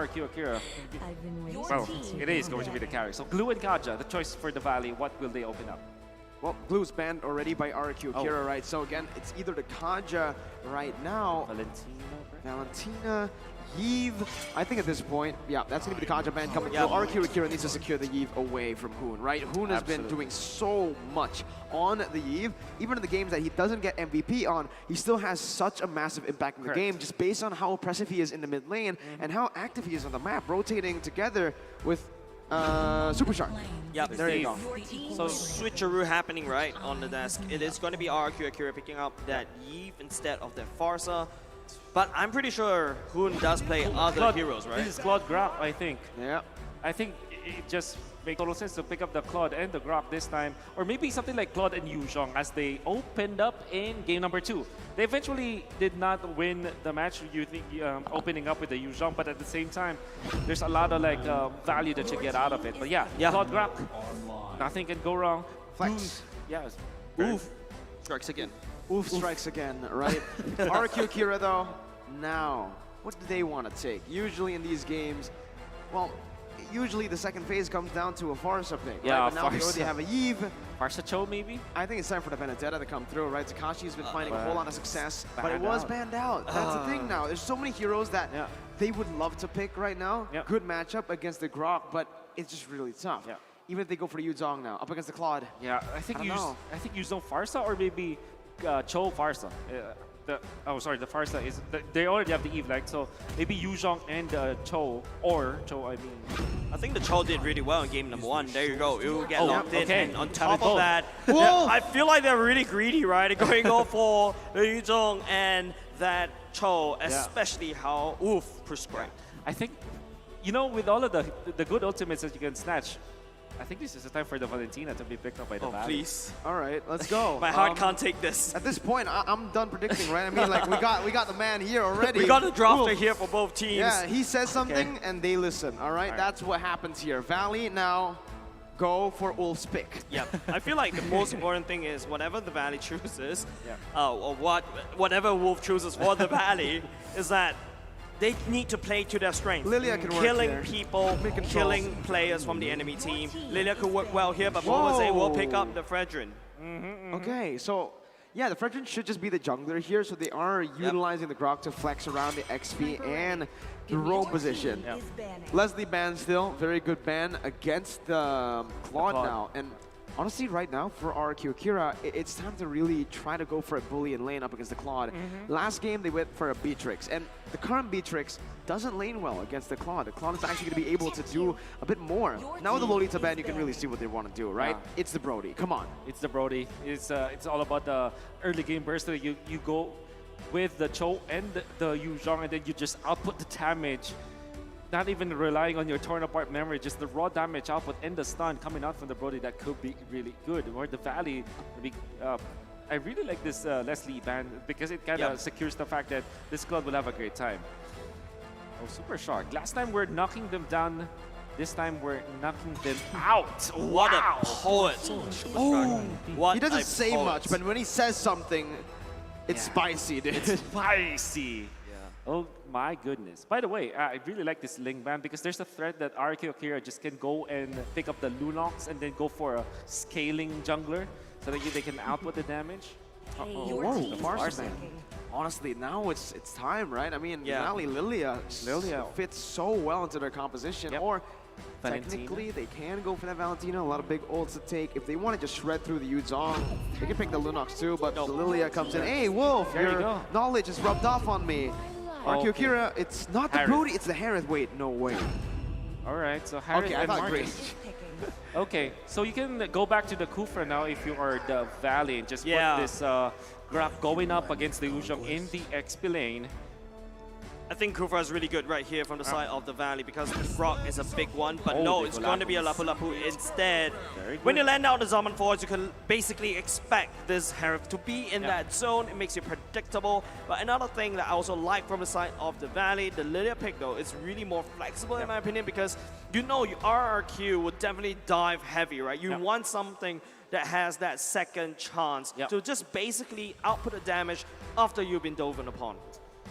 RrQ Akira. Well, it is going to be the carry. So Glue and Kaja, the choice for the Valley. What will they open up? Well, Blue's banned already by rrq Akira, right? So again, it's either the Kaja right now, Valentina, Yves. I think at this point, yeah, that's going to be the Kaja ban coming through. rrq Akira needs to secure the Yves away from Hoon, right? Hoon has been doing so much on the Yves. Even in the games that he doesn't get MVP on, he still has such a massive impact in the game just based on how oppressive he is in the mid lane and how active he is on the map, rotating together with Super Shark. Yep, there you go. So switcheroo happening right on the desk. It is going to be rrq Akira picking up that Yves instead of that Farsa. But I'm pretty sure Hoon does play other heroes, right? This is Claude Grok, I think. Yeah. I think it just makes total sense to pick up the Claude and the Grok this time. Or maybe something like Claude and Yuzhong as they opened up in game number 2. They eventually did not win the match, you think, opening up with the Yuzhong, but at the same time, there's a lot of like value that you get out of it. But yeah, Claude Grok, nothing can go wrong. Flex. Yeah. Oof. Strikes again. Oof strikes again, right? rrq Akira though, now, what do they want to take? Usually in these games, well, usually the second phase comes down to a Farsa pick, yeah, right? But now they already have a Yves. Farsa Cho maybe? I think it's time for the Vendetta to come through, right? Takashi's been finding a whole lot of success, but it was banned out. That's the thing now. There's so many heroes that they would love to pick right now. Good matchup against the Grok, but it's just really tough. Even if they go for the Yuzhong now, up against the Claude. Yeah, I think Yuzhong Farsa or maybe Cho Farsa. The Farsa is they already have the Eve leg, so maybe Yuzhong and Cho I mean. I think the Cho did really well in game number 1. There you go. It will get locked in. And on top of that, I feel like they're really greedy, right? They're going go for the Yuzhong and that Cho, especially how prescribed. I think, you know, with all of the good ultimates that you can snatch, I think this is the time for the Valentina to be picked up by the Valley. Please. All right, let's go. My heart can't take this. At this point, I'm done predicting, right? I mean, like we got the man here already. We got a drafter here for both teams. Yeah, he says something and they listen. All right, that's what happens here. Valley now go for Ulf's pick. Yeah, I feel like the most important thing is whatever the Valley chooses, or whatever Wolf chooses for the Valley, is that they need to play to their strength. Lilia can work killing here. people, killing players from the enemy team. Lilia could work well here, but Bomase will pick up the Fredrin. Okay, so yeah, the Fredrin should just be the jungler here, so they are utilizing the Grok to flex around the XP and the roam position. Leslie ban still, very good ban against the Claude now. And honestly, right now, for rrq Akira, it's time to really try to go for a bully and lane up against the Claude. Last game, they went for a Beatrix, and the current Beatrix doesn't lane well against the Claude. The Claude is actually going to be able to do a bit more. Now with the Lolita ban, you can really see what they want to do, right? It's the Brody. Come on. It's the Brody. It's all about the early game burst. You go with the Cho and the Yuzhong, and then you just output the damage. Not even relying on your torn apart memory, just the raw damage output and the stun coming out from the Brody that could be really good. Or the Valley, I really like this Leslie ban because it kind of secures the fact that this Claude will have a great time. Oh, Super Shark. Last time we're knocking them down. This time we're knocking them out. What a poet. What he doesn't say much, but when he says something, it's spicy, dude. It's spicy. Oh my goodness. By the way, I really like this Ling ban because there's a threat that rrq Akira just can go and pick up the Lunox and then go for a scaling jungler so that they can output the damage. Whoa, the Farsa. Honestly, now it's time, right? I mean, Valley Lilia fits so well into their composition. Or technically, they can go for that Valentina. A lot of big ults to take. If they want to just shred through the Yuzhong, they can pick the Lunox too, but the Lilia comes in. Hey, Wolf, your knowledge is rubbed off on me. rrq Akira, it's not the Brody, it's the Harith. Wait, no way. All right, so Harith and Marcus. Okay, so you can go back to the Kufra now if you are the Valley and just put this graph going up against the Yuzhong in the XP lane. I think Kufra is really good right here from the side of the Valley because the Frog is a big one, but no, it's going to be a Lapu Lapu instead. When you land out the Zaman Force, you can basically expect this Harith to be in that zone. It makes it predictable. But another thing that I also like from the side of the Valley, the Lilia pick though, is really more flexible in my opinion because you know your RRQ would definitely dive heavy, right? You want something that has that second chance to just basically output the damage after you've been dove upon.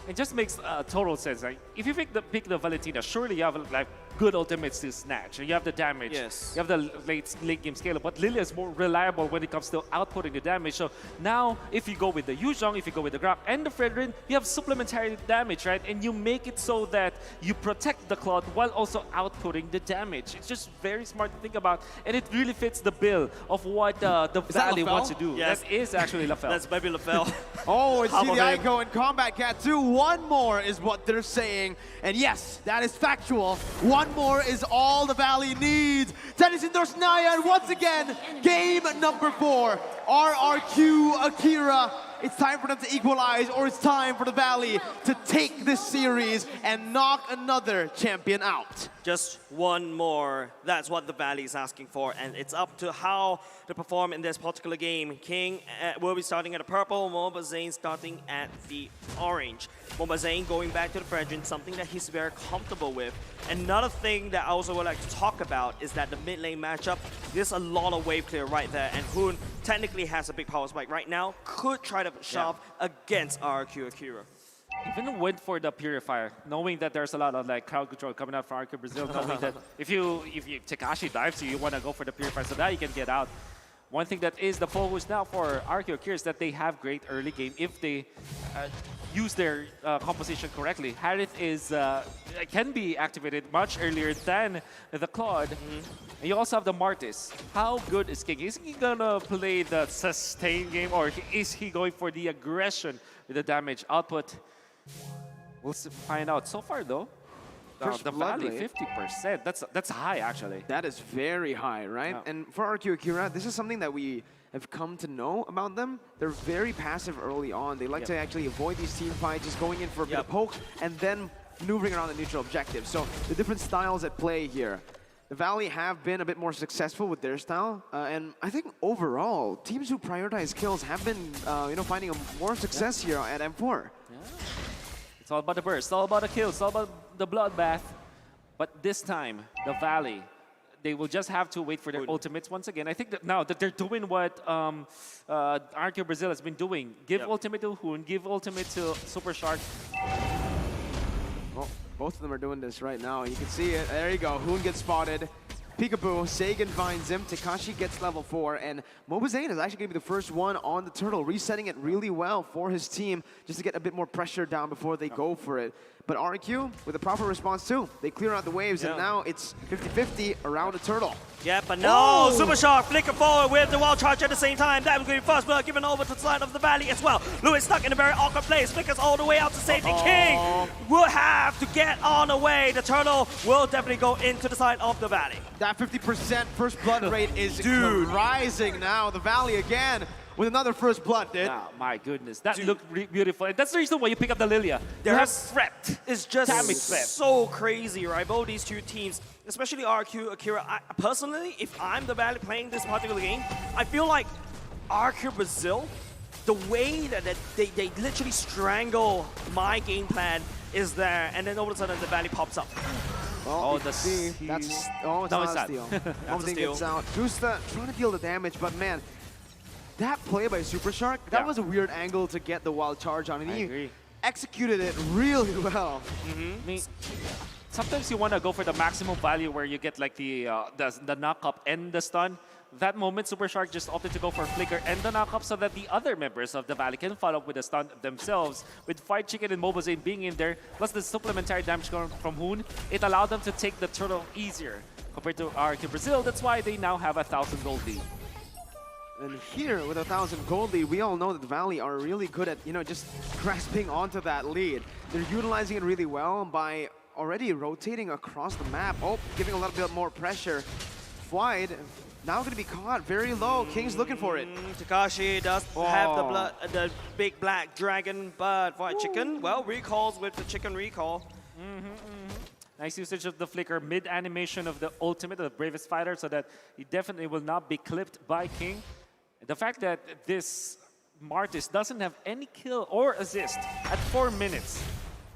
it just makes total sense. Like, if you pick the Valentina, surely you have like good ultimates to snatch. You have the damage. Yes. You have the late game scale. But Lilia is more reliable when it comes to outputting the damage. So now, if you go with the Yuzhong, if you go with the Grab and the Fredrin, you have supplementary damage, right? And you make it so that you protect the Cloud while also outputting the damage. It's just very smart to think about, and it really fits the bill of what the Valley wants to do. Yes. That is actually LaFell. That's maybe LaFell. Oh, it's How about CDI him? going Combat Cat 2. One more is what they're saying. And yes, that is factual. One more is all the Valley needs. Tennis Indoors Naya, and once again, game number 4. Rrq Akira. It's time for them to equalize, or it's time for the Valley to take this series and knock another champion out. Just one more. That's what the Valley is asking for, and it's up to how to perform in this particular game. King will be starting at the purple, Mobazane starting at the orange. Mobazane going back to the Fredrin, something that he's very comfortable with. Another thing that I also would like to talk about is that the mid lane matchup, there's a lot of wave clear right there, and Hoon technically has a big power spike right now, could try to shove against Rrq Akira. Even went for the Purifier, knowing that there's a lot of like crowd control coming out from Rrq Brazil, knowing that if Takashi dives you, you want to go for the Purifier so that you can get out. One thing that is the focus now for Rrq Akira is that they have great early game if they use their composition correctly. Harith is can be activated much earlier than the Claude. And you also have the Martis. How good is King? Is he gonna play the sustain game, or is he going for the aggression with the damage output? We'll find out. So far though, First the blood Valley, rate. 50%. That's high actually. That is very high, right? Yeah. And for Rrq Akira, this is something that we have come to know about them. They're very passive early on. They like to actually avoid these team fights, just going in for a bit of poke and then maneuvering around the neutral objective. So the different styles at play here. The Valley have been a bit more successful with their style, and I think overall, teams who prioritize kills have been, finding more success here at M4. It's all about the burst, it's all about the kills, it's all about the bloodbath. But this time, the Valley, they will just have to wait for their ultimates once again. I think that now that they're doing what Rrq Brazil has been doing. Give ultimate to Hoon, give ultimate to Super Shark. Well, both of them are doing this right now. You can see it. There you go. Hoon gets spotted. Peekaboo, Sagan finds him. Takashi gets level 4, and Mobazane is actually going to be the first one on the turtle, resetting it really well for his team just to get a bit more pressure down before they go for it. But Rrq, with a proper response too, they clear out the waves, and now it's 50-50 around the turtle. Yeah, but no, Super Shark flicker forward with the wild charge at the same time. That was going to be first blood given over to the side of the Valley as well. Lewis stuck in a very awkward place, flickers all the way out to safety. King will have to get on the way. The turtle will definitely go into the side of the Valley. That 50% first blood rate is rising now. The Valley again with another first blood, dude. Oh, my goodness, that looked beautiful. And that's the reason why you pick up the Lilia. You have threat. It's just Damage threat. so crazy, right? Both these two teams, especially Rrq Akira. Personally, if I'm the Valley playing this particular game, I feel like Rrq Brazil, the way that they literally strangle my game plan is there, and then all of a sudden the Valley pops up. Well, the see, steal. that's it's not a steal. Everything steal. gets out. Justa trying to deal the damage, but man, that play by Super Shark, that was a weird angle to get the wild charge on, and he agree. executed it really well. I mean, sometimes you want to go for the maximum value where you get like the knock-up and the stun. That moment, Super Shark just opted to go for Flicker and the knock-up so that the other members of the Valley can follow up with the stun themselves. With Fight Chicken and Mobazane being in there, plus the supplementary damage coming from Hoon, it allowed them to take the turtle easier compared to Rrq Brazil. That's why they now have 1,000 gold lead. And here, with 1,000 gold lead, we all know that the Valley are really good at, just grasping onto that lead. They're utilizing it really well by already rotating across the map. Oh, giving a little bit more pressure. Floyd, now going to be caught very low. King's looking for it. Takashi does have the big black dragon, but Fight Chicken, well, recalls with the chicken recall. Nice usage of the flicker, mid-animation of the ultimate, the bravest fighter, so that he definitely will not be clipped by King. The fact that this Martis doesn't have any kill or assist at 4 minutes,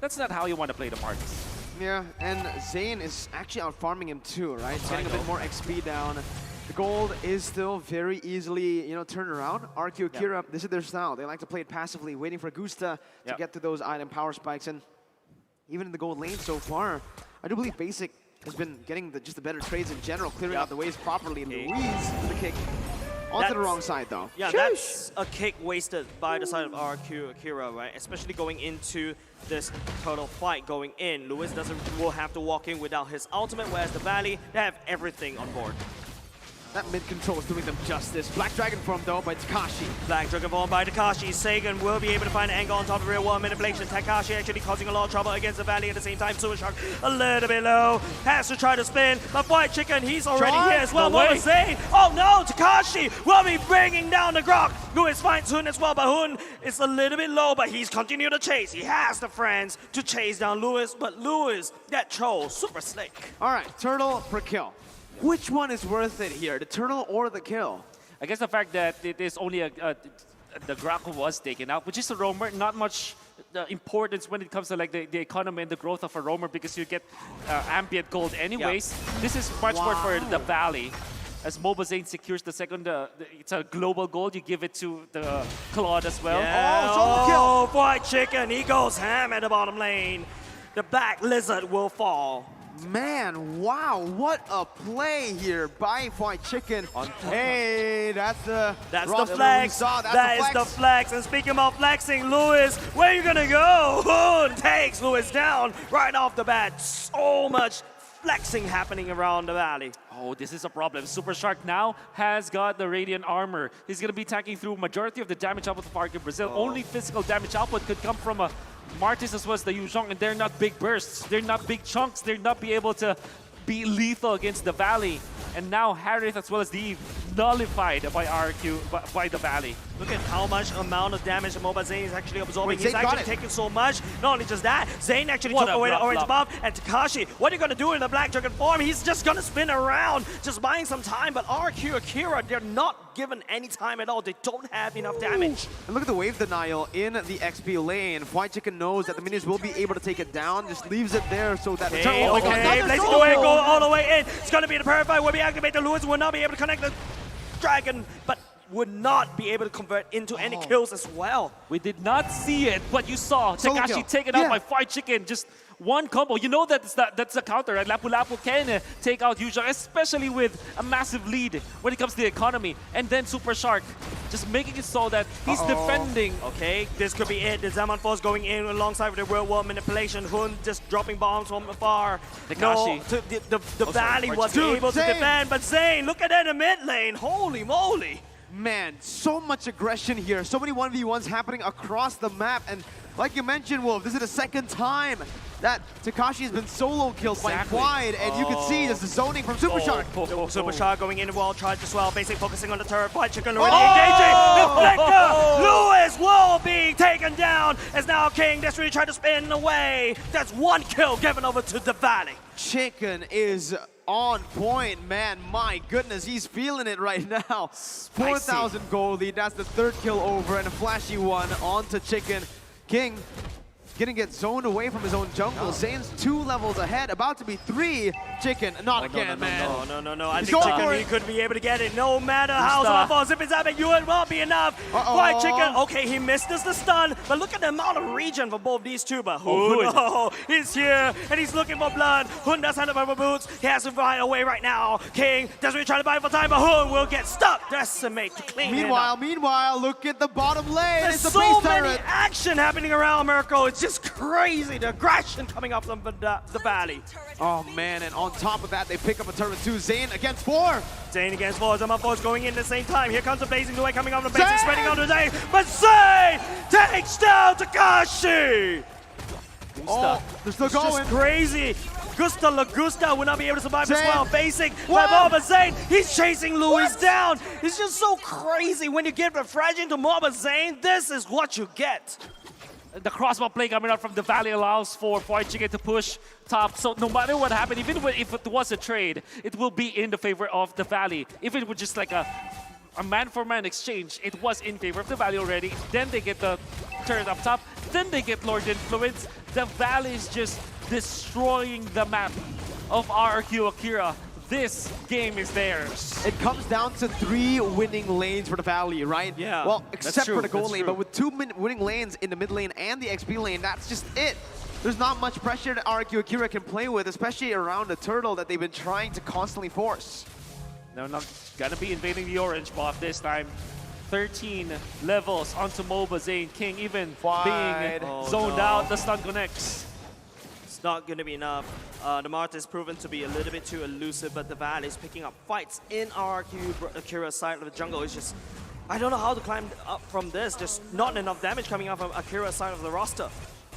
that's not how you want to play the Martis. Yeah, and Zane is actually out farming him too, right? Getting a bit more XP down. The gold is still very easily, turned around. rrq Akira, this is their style. They like to play it passively, waiting for Gusta to get to those item power spikes. And even in the gold lane so far, I do believe Basic has been getting just the better trades in general, clearing out the waves properly. Okay. Luis with the kick onto the wrong side, though. Yeah, that's a kick wasted by the side of rrq Akira, right? Especially going into this total fight going in. Luis will have to walk in without his ultimate, whereas the Valley, they have everything on board. That mid control is doing them justice. Black Dragon form though by Takashi. Black Dragon form by Takashi. Sagan will be able to find an angle on top of real world manipulation. Takashi actually causing a lot of trouble against the Valley at the same time. Super Shark a little bit low. Has to try to spin. But White Chicken, he's already here as well. What was saying? Oh no, Takashi will be bringing down the Grok. Luis finds Hun as well, but Hun is a little bit low, but he's continuing to chase. He has the friends to chase down Luis, but Luis, that troll, super slick. All right, turtle per kill. Which one is worth it here, the turtle or the kill? I guess the fact that it is only the Grok was taken out, which is a roamer, not much importance when it comes to like the economy and the growth of a roamer because you get ambient gold anyways. This is much more for the Valley. As Mobazane secures the second, it's a global gold, you give it to the Claude as well. Yeah. Oh, White Chicken, he goes ham at the bottom lane. The Black Lizard will fall. Man, wow, what a play here by White Chicken. Hey, that's the flex. That is the flex. And speaking of flexing, Luis, where are you gonna go? Hun takes Luis down right off the bat. So much flexing happening around the Valley. Oh, this is a problem. Super Shark now has got the Radiant Armor. He's going to be tanking through majority of the damage output of Arc in Brazil. Only physical damage output could come from a Martis as well as the Yuzhong, and they're not big bursts. They're not big chunks. They're not be able to be lethal against the Valley. And now Harith as well as the Eve nullified by RRQ, by the Valley. Look at how much amount of damage Mobazane is actually absorbing. Wait, He's actually taking so much. Not only just that, Zane actually took away the orange buff. And Takashi, what are you going to do in the Black Dragon form? He's just going to spin around, just buying some time. But rrq Akira, they're not given any time at all. They don't have enough damage. And look at the wave denial in the XP lane. White Chicken knows that the minions will be able to take it down, just leaves it there so that Let's go all the way in. It's going to be the Purify will be activated. Lewis will not be able to connect the Dragon, but would not be able to convert into any kills as well. We did not see it, but you saw Takashi taken out by White Chicken. Just one combo. You know that's a counter, right? Lapu Lapu can take out Yuzhong, especially with a massive lead when it comes to the economy. And then Super Shark just making it so that he's defending. Okay, this could be it. The Zaman Force going in alongside with the real world manipulation. Hun just dropping bombs from afar. Takashi. No, the Valley was able to defend, but Zane, look at that in the mid lane. Holy moly. Man, so much aggression here. So many 1v1s happening across the map. And like you mentioned, Wolf, this is the second time that Takashi has been solo killed by Wide. And you can see there's the zoning from Super Shark. Super Shark going in the wall charge as well. Basic focusing on the turret. White Chicken already engaging. The flicker. Lewis will be taken down as now King desperately trying to spin away. That's one kill given over to the Valley. Chicken is on point, man. My goodness, he's feeling it right now. 4,000 gold lead. That's the third kill over and a flashy one onto Chicken. King gonna get zoned away from his own jungle. Zane's 2 levels ahead, about to be 3. Chicken, not again, man. No. I think Chicken, he could be able to get it. No matter how Zaman Force, if it's happening, you won't be enough. White Chicken, okay, he missed us the stun, but look at the amount of regen for both these two. But Hun, he's here, and he's looking for blood. Hun does have the purple boots. He has to find a way right now. King desperately trying to buy for time, but Hun will get stuck. Decimate to clean it up. Meanwhile, look at the bottom lane. There's so many action happening around Mirko. It's just crazy, the aggression coming up from the Valley. Oh man, and on top of that, they pick up a turret too. Zane against 4. Zane against 4. Zaman Force going in at the same time. Here comes the blazing away coming off the base, spreading out the Zane. But Zane takes down Takashi. They're still going. It's just crazy. Gusta Lagusta will not be able to survive as well. Basic by Moba Zane. He's chasing Luis down. It's just so crazy when you get refreshing to Moba Zane. This is what you get. The crossbow play coming out from the Valley allows for White Chicken to push top. So no matter what happened, even if it was a trade, it will be in the favor of the Valley. If it was just like a man-for-man exchange, it was in favor of the Valley already. Then they get the turret up top. Then they get Lord Influence. The Valley is just destroying the map of rrq Akira. this game is theirs. It comes down to 3 winning lanes for the Valley, right? Yeah, Well, that's except true, for the gold that's lane, true. but with 2 winning lanes in the mid lane and the XP lane, that's just it. There's not much pressure that Rrq Akira can play with, especially around the turtle that they've been trying to constantly force. Now, not gonna be invading the orange buff this time. 13 levels onto MOBA Zane. King even Wide. being Oh, zoned no. out. The stun connects. It's not going to be enough. The Marth is proven to be a little bit too elusive, but the Valley is picking up fights in Rrq Akira's side of the jungle. It's just, I don't know how to climb up from this. There's not enough damage coming out from Akira's side of the roster.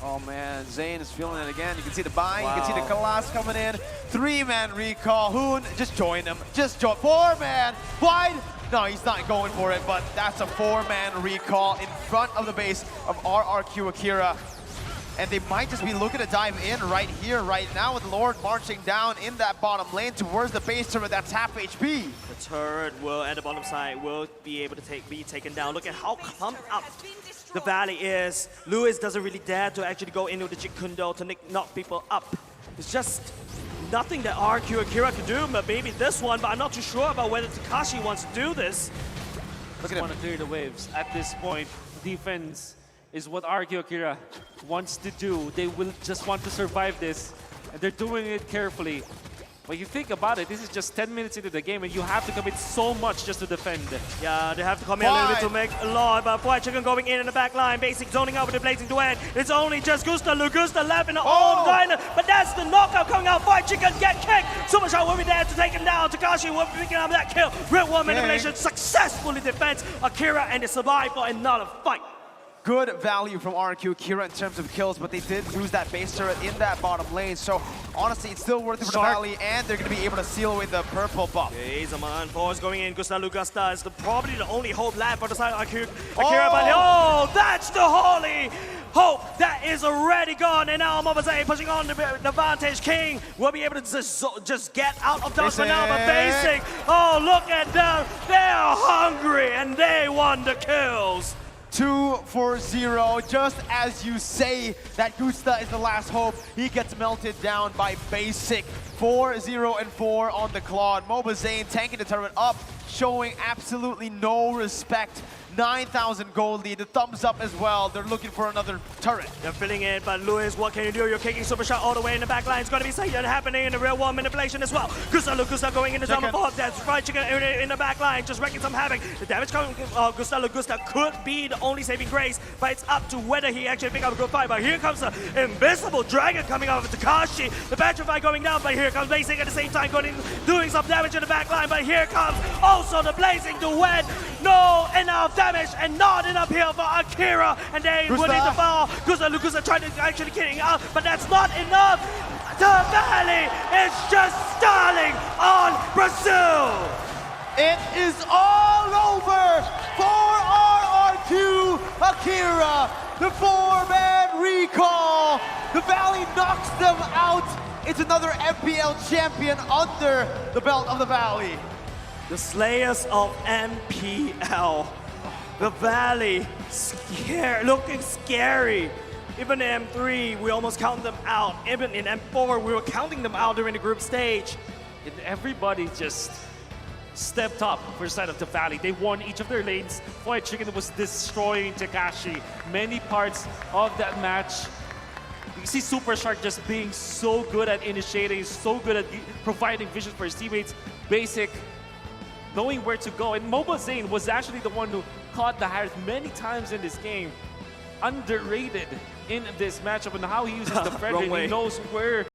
Oh man, Zane is feeling it again. You can see the buy, you can see the Wow. Kalas coming in. 3-man recall. Hoon, just join him. Just join. 4-man. Wide. No, he's not going for it, but that's a 4-man recall in front of the base of Rrq Akira. And they might just be looking to dive in right here, right now, with Lord marching down in that bottom lane towards the base turret that's half HP. The turret will, at the bottom side, will be able to be taken down. Look at how clumped up the Valley is. Lewis doesn't really dare to actually go into the Jikundo to knock people up. It's just nothing that Rrq Akira can do, but maybe this one, but I'm not too sure about whether Takashi wants to do this. Just want to clear the waves. At this point, defense is what Rrq Akira wants to do. They will just want to survive this, and they're doing it carefully. When you think about it, this is just 10 minutes into the game, and you have to commit so much just to defend. Yeah, they have to come in a little bit to make a lot, but White Chicken going in the back line, basic zoning out with the Blazing Duet. It's only just Gusta Lugusta left in the old line, but that's the knockout coming out. White Chicken get kicked. Super Shot will be there to take him down. Takashi will be picking up that kill. Red One manipulation successfully defends Akira, and they survive for another fight. Good value from Rrq Akira in terms of kills, but they did lose that base turret in that bottom lane. So honestly, it's still worth it for the Valley, and they're going to be able to seal away the purple buff. Okay, Zaman Force going in. Gusta Lugusta is probably the only hope left for the side of Akira, but that's the holy hope that is already gone. And now Mobaze pushing on the Vantage. King will be able to just get out of dodge for now, but Basic, oh, look at them. They're hungry, and they want the kills. 2 for 0, just as you say that Gusta is the last hope. He gets melted down by Basic. 4-0 and 4 on the Claude. Moba Zane tanking the turret up, showing absolutely no respect. 9,000 gold lead, the thumbs up as well. They're looking for another turret. They're filling it, but Lewis, what can you do? You're kicking super shot all the way in the back line. It's going to be Satan happening in the real one manipulation as well. Gusta going into Zama Force. That's Fried Chicken in the back line, just wrecking some havoc. The damage coming from Gusta could be the only saving grace, but it's up to whether he actually pick up a good fight. But here comes the invisible dragon coming out of Takashi. The Petrify going down, but here comes Blazing at the same time, doing some damage in the back line. But here comes also the Blazing Duet. No enough damage and not enough heal for Akira, and they will need the fall. Gusta trying to actually getting out, but that's not enough. The Valley is just stalling on Brazil. It is all over for Rrq Akira. The 4-man recall. The Valley knocks them out. It's another FPL champion under the belt of the Valley. The Slayers of MPL. The Valley, looking scary. Even in M3, we almost counted them out. Even in M4, we were counting them out during the group stage. And everybody just stepped up for the side of the Valley. They won each of their lanes. White Chicken was destroying Takashi. Many parts of that match. You see Super Shark just being so good at initiating, so good at providing vision for his teammates. Basic, knowing where to go. And Moba Zane was actually the one who caught the Harris many times in this game. Underrated in this matchup and how he uses the Frederick. He knows where